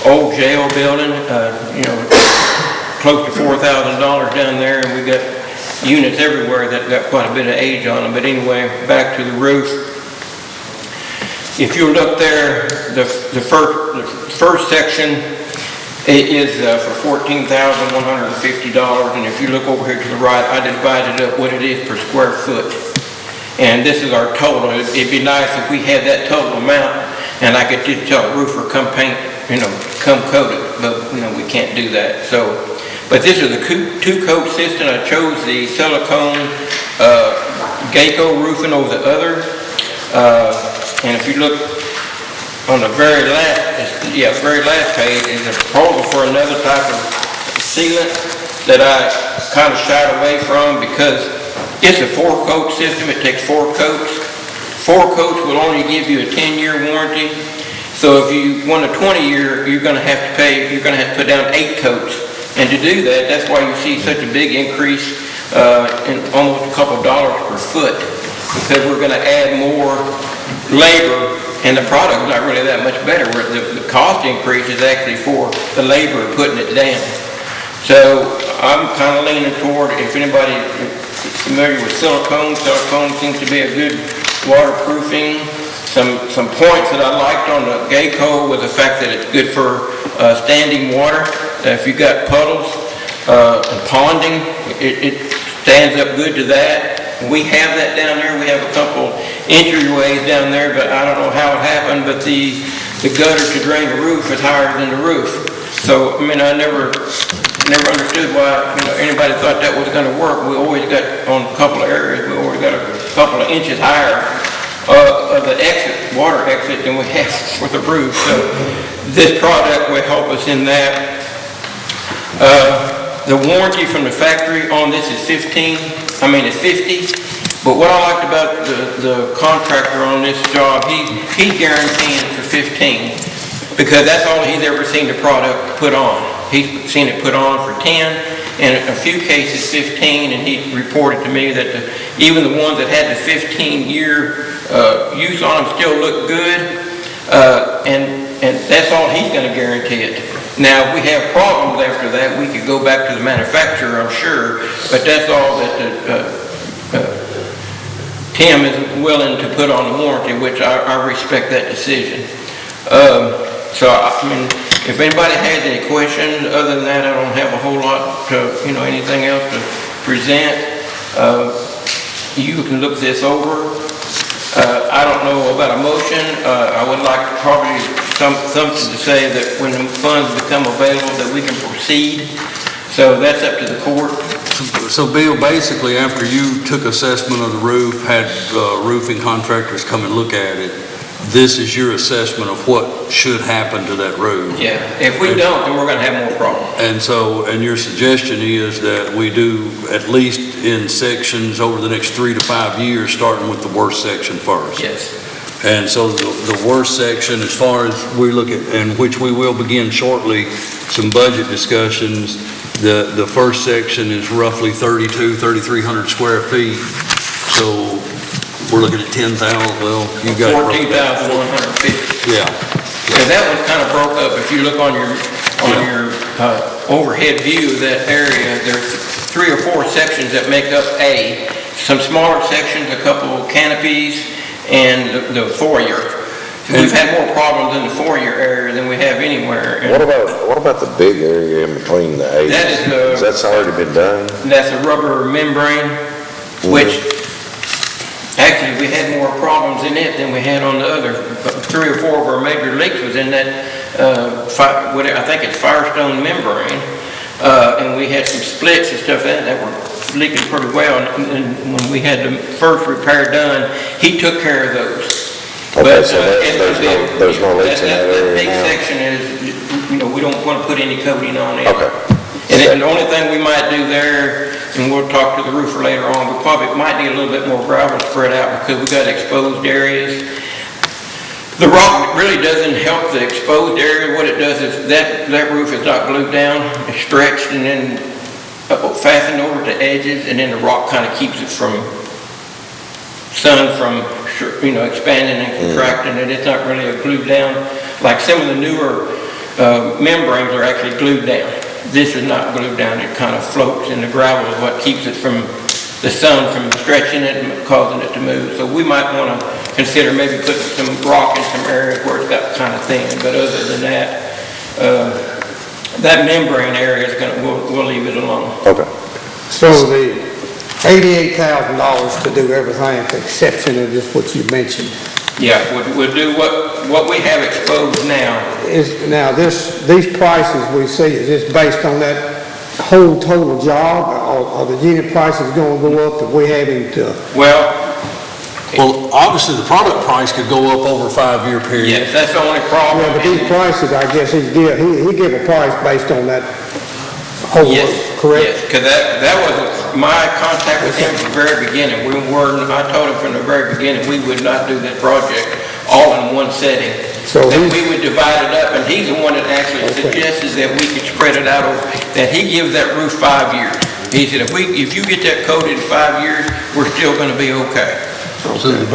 old jail building, close to $4,000 down there, and we got units everywhere that got quite a bit of age on them. But anyway, back to the roof. If you look there, the first section is for $14,150, and if you look over here to the right, I divided up what it is per square foot. And this is our total. It'd be nice if we had that total amount, and I could just tell a roofer, come paint, come coat it, but we can't do that. So, but this is a two-coat system. I chose the silicone Geico roofing over the other. And if you look on the very last page is a proposal for another type of sealant that I kind of shied away from because it's a 4-coat system. It takes 4 coats. 4 coats will only give you a 10-year warranty. So if you want a 20-year, you're going to have to put down 8 coats. And to do that, that's why you see such a big increase in almost a couple dollars per foot, because we're going to add more labor, and the product is not really that much better. The cost increase is actually for the labor of putting it down. So I'm kind of leaning toward, if anybody is familiar with silicone seems to be a good waterproofing. Some points that I liked on the Geico was the fact that it's good for standing water. If you've got puddles and ponding, it stands up good to that. We have that down there. We have a couple entryways down there, but I don't know how it happened, but the gutter to drain the roof is higher than the roof. So, I mean, I never understood why anybody thought that was going to work. We always got, on a couple of areas, we always got a couple of inches higher of the water exit than we have for the roof. So this product will help us in that. The warranty from the factory on this is it's 50. But what I liked about the contractor on this job, he's guaranteeing for 15, because that's all he's ever seen the product put on. He's seen it put on for 10, and in a few cases 15, and he reported to me that even the ones that had the 15-year use on them still look good, and that's all he's going to guarantee it. Now, if we have problems after that, we could go back to the manufacturer, I'm sure, but that's all that Tim is willing to put on the warranty, which I respect that decision. So, I mean, if anybody has any questions, other than that, I don't have a whole lot to, anything else to present. You can look this over. I don't know about a motion. I would like probably something to say that when the funds become available that we can proceed. So that's up to the court. So Bill, basically after you took assessment of the roof, had roofing contractors come and look at it, this is your assessment of what should happen to that roof. Yeah, if we don't, then we're going to have more problems. And your suggestion is that we do at least in sections over the next 3 to 5 years, starting with the worst section first. Yes. And so the worst section, as far as we look at, and which we will begin shortly, some budget discussions, the first section is roughly 3,300 square feet. So we're looking at 10,000, well, you got 14,150. Yeah. Because that one kind of broke up. If you look on your overhead view of that area, there's 3 or 4 sections that make up A. Some smaller sections, a couple canopies, and the foyer. So we've had more problems in the foyer area than we have anywhere. What about the big area in between the A's? That's already been done? That's a rubber membrane, which actually we had more problems in it than we had on the other. 3 or 4 of our major leaks was in that, I think it's Firestone membrane. And we had some splits and stuff that were leaking pretty well. And when we had the first repair done, he took care of those. Okay, but, so there's no leaks in that area big now? section is, we don't want to put any coating on it. Okay. And then the only thing we might do there, and we'll talk to the roofer later on, we probably might need a little bit more gravel spread out because we got exposed areas. The rock really doesn't help the exposed area. What it does is that roof is not glued down, it's stretched and then fastened over to edges, and then the rock kind of keeps it from expanding and contracting, and it's not really glued down like some of the newer membranes are actually glued down. This is not glued down, it kind of floats in the gravel is what keeps it from the sun from stretching it and causing it to move. So we might want to consider maybe putting some rock in some areas where it's got kind of thin, but other than that, that membrane area is we'll leave it alone. Okay. So the $88,000 to do everything with the exception of just what you mentioned. Yeah, we'll do what we have exposed now. Now these prices we see, is this based on that whole total job, or the unit price is going to go up if we have him to? Well, obviously, the product price could go up over a 5-year period. yes, that's the only problem. Yeah, but these prices, I guess he give a price based on that whole, Yes, correct? yes, because that was my contact with him from the very beginning. I told him from the very beginning, we would not do that project all in one setting. So That we would divide it up, and he's the one that actually suggested that we could spread it out over, that he gives that roof 5 years. He said, if you get that coated in 5 years, we're still gonna be okay. So the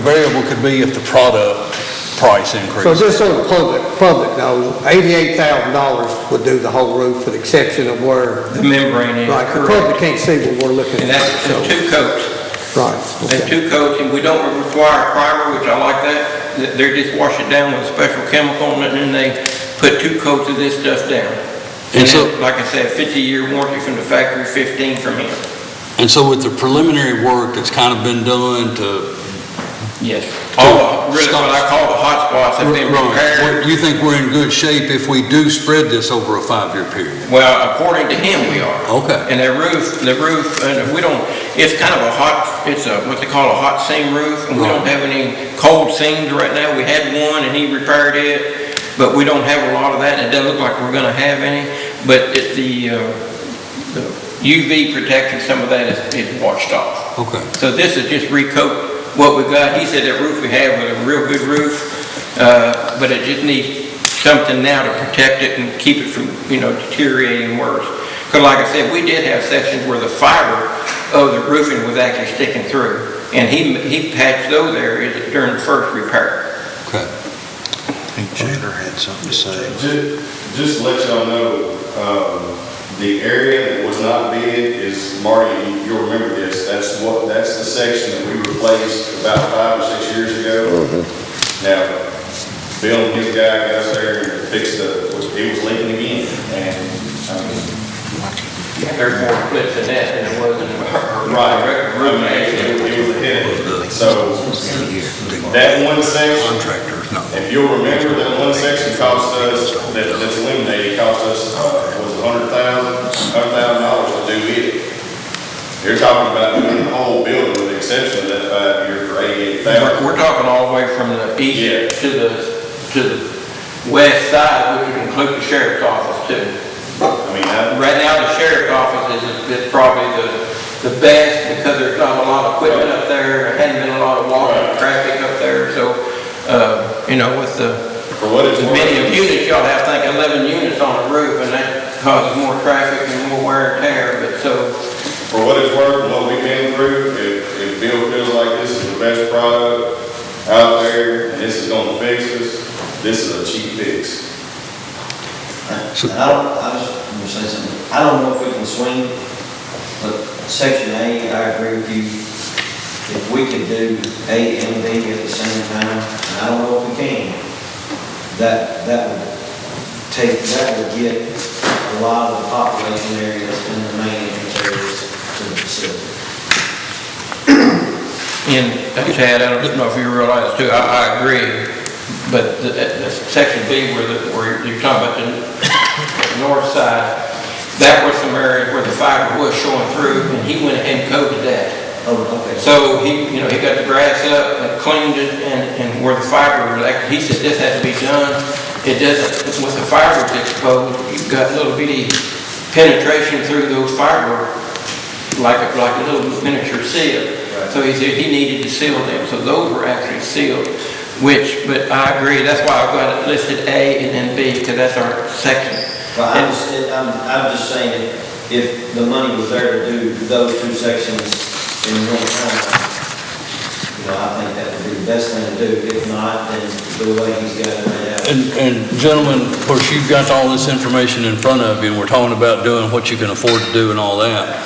variable could be if the product price So increases. just so the public knows, $88,000 would do the whole roof with the exception of where, The membrane is right, the correct. public can't see what we're looking And at. that's So, 2 coats. right, There's okay. 2 coats, and we don't require a primer, which I like that. They just wash it down with a special chemical, and then they put 2 coats of this stuff down. And And so- then, like I said, 50-year warranty from the factory, 15 from him. And so with the preliminary work that's kind of been done to... Yes. Really what I call the hot spots have been repaired. You think we're in good shape if we do spread this over a 5-year period? Well, according to him, we are. Okay. And the roof, and if we don't, it's kind of it's what they call a hot seam roof, and we don't have any cold seams right now. We had one, and he repaired it, but we don't have a lot of that, and it doesn't look like we're gonna have any. But the UV protection, some of that is washed off. Okay. So this is just recoat what we got. He said that roof we have was a real good roof, but it just needs something now to protect it and keep it from, deteriorating worse. Because like I said, we did have sections where the fiber of the roofing was actually sticking through, and he patched those areas during the first repair. Okay. I think Chandler had something to say. Just to let y'all know, the area that was not bid is, Marty, you'll remember this, that's the section that we replaced about 5 or 6 years ago. Now, Bill and his guy got us there and fixed it was leaking again, and, There's more clips in that than there was in the right, it was ahead. So, that one section, Contractors, no. if you'll remember, that one section cost us, that's eliminated, cost us, was $100,000 to do it. You're talking about doing the whole building with the exception of that 5 year for $88,000. We're talking all the way from the east to the west side, which would include the sheriff's office too. I mean, Right now, the sheriff's office is probably the best because there's not a lot of equipment up there. There hadn't been a lot of walking traffic up there, so, with for what it's the worth. many units, y'all have, 11 units on a roof, and that causes more traffic and more wear and tear, but so, For what it's worth and what we've been through, if Bill feels like this is the best product out there and this is gonna fix us, this is a cheap fix. And I just want to say something. I don't know if we can swing, but Section A, I agree with you. If we could do A and B at the same time, and I don't know if we can, that would get a lot of the population areas in the main entrance areas to the facility. and Chad, I don't know if you realize too, I agree, but the Section B where you're talking about the north side, that was some areas where the fiber was showing through, and he went ahead and coated that. Oh, okay. So he got the grass up and cleaned it, and where the fiber was, he said this had to be done. It doesn't, with the fibers exposed, you've got little bitty penetration through those fiber, like a little miniature seal. Right. So he said he needed to seal them, so those were actually sealed, but I agree, that's why I've got it listed A and then B, because that's our section. Well, I'm just saying, if the money was there to do those 2 sections in one time, I think that would be the best thing to do. If not, then the way he's got it laid out. And gentlemen, of course, you've got all this information in front of you, and we're talking about doing what you can afford to do and all that.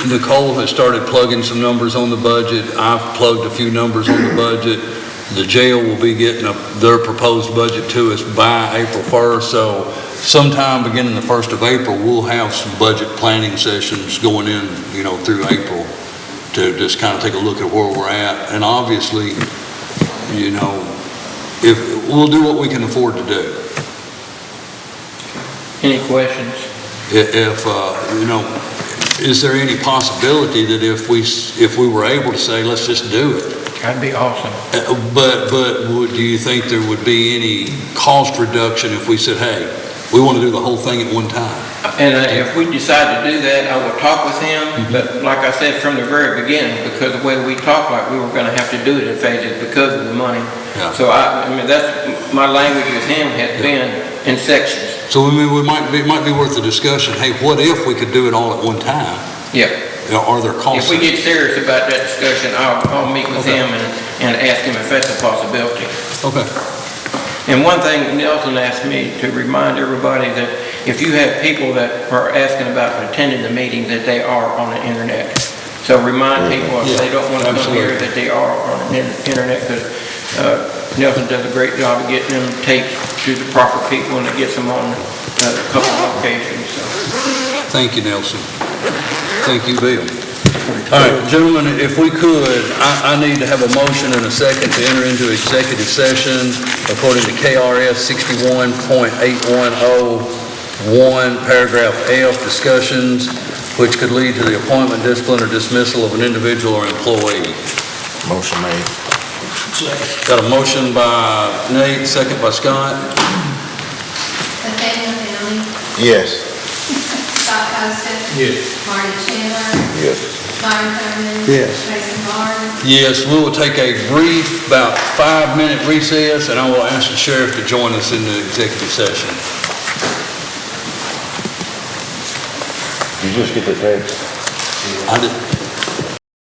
Nicole has started plugging some numbers on the budget. I've plugged a few numbers on the budget. The jail will be getting their proposed budget to us by April 1st, so sometime beginning the 1st of April, we'll have some budget planning sessions going in, through April to just kind of take a look at where we're at. And obviously, if we'll do what we can afford to do. Any questions? Is there any possibility that if we were able to say, let's just do it? That'd be awesome. But do you think there would be any cost reduction if we said, hey, we want to do the whole thing at one time? And if we decide to do that, I will talk with him, but like I said from the very beginning, because the way we talked, like we were gonna have to do it in phases because of the money. Yeah. So that's, my language with him had been in sections. So it might be worth a discussion. Hey, what if we could do it all at one time? Yeah. Are there costs? If we get serious about that discussion, I'll meet with him and ask him if that's a possibility. Okay. And one thing Nelson asked me to remind everybody that if you have people that are asking about attending the meeting, that they are on the internet. So remind people if they don't want to come here that they are on the internet, because Nelson does a great job of getting them taped to the proper people and it gets them on a couple of locations. So. Thank you, Nelson. Thank you, Bill. All right, gentlemen, if we could, I need to have a motion and a second to enter into executive session according to KRS 61.8101, paragraph F, discussions which could lead to the appointment, discipline, or dismissal of an individual or employee. Motion made. Got a motion by Nate, second by Scott. Nathaniel County, Yes. Scott Costa. Yes. Marty Chandler. Yes. Byron Coleman. Yes. Mason Barnes. Yes, we will take a brief, about 5-minute recess, and I will ask the sheriff to join us in the executive session. Did you just get the text? I did.